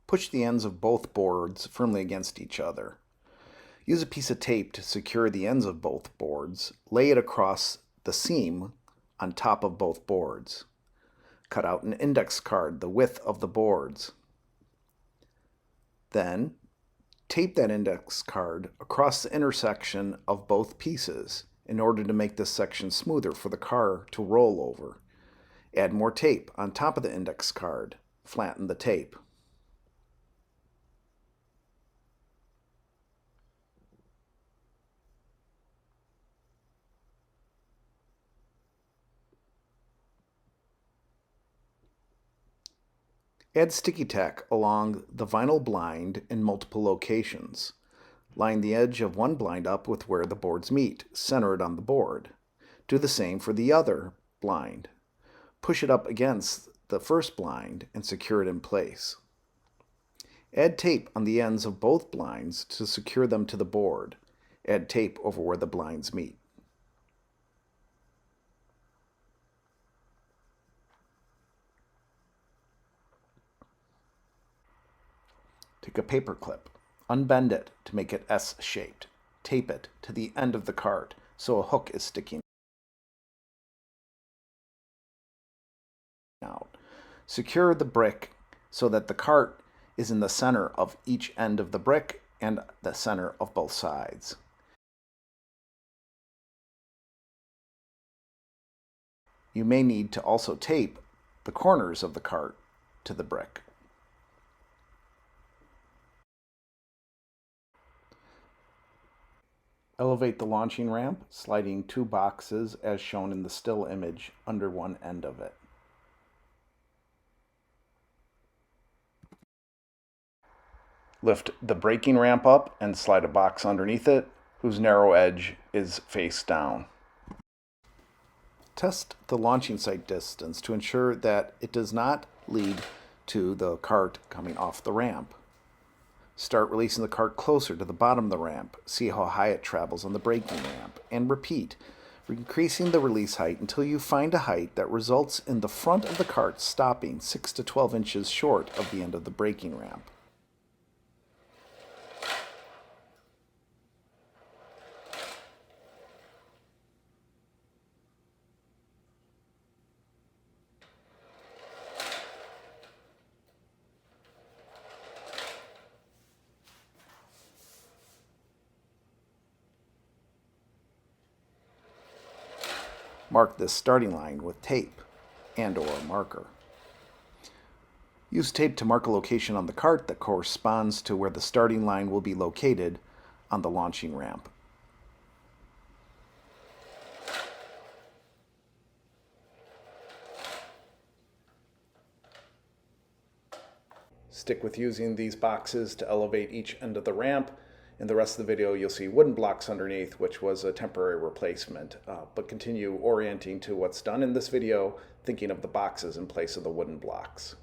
Push the ends of both boards firmly against each other. Use a piece of tape to secure the ends of both boards. Lay it across the seam on top of both boards. Cut out an index card the width of the boards. Then, tape that index card across the intersection of both pieces in order to make this section smoother for the car to roll over. Add more tape on top of the index card. Flatten the tape. Add sticky tack along the vinyl blind in multiple locations. Line the edge of one blind up with where the boards meet. Center it on the board. Do the same for the other blind. Push it up against the first blind and secure it in place. Add tape on the ends of both blinds to secure them to the board. Add tape over where the blinds meet. Take a paper clip, unbend it to make it S-shaped. Tape it to the end of the cart so a hook is sticking out. Secure the brick so that the cart is in the center of each end of the brick and the center of both sides. You may need to also tape the corners of the cart to the brick. Elevate the launching ramp, sliding 2 boxes as shown in the still image under one end of it. Lift the braking ramp up and slide a box underneath it, whose narrow edge is face down. Test the launching sight distance to ensure that it does not lead to the cart coming off the ramp. Start releasing the cart closer to the bottom of the ramp. See how high it travels on the braking ramp. And repeat, increasing the release height until you find a height that results in the front of the cart stopping 6 to 12 inches short of the end of the braking ramp. Mark this starting line with tape and/or a marker. Use tape to mark a location on the cart that corresponds to where the starting line will be located on the launching ramp. Stick with using these boxes to elevate each end of the ramp. In the rest of the video, you'll see wooden blocks underneath, which was a temporary replacement, but continue orienting to what's done in this video, thinking of the boxes in place of the wooden blocks.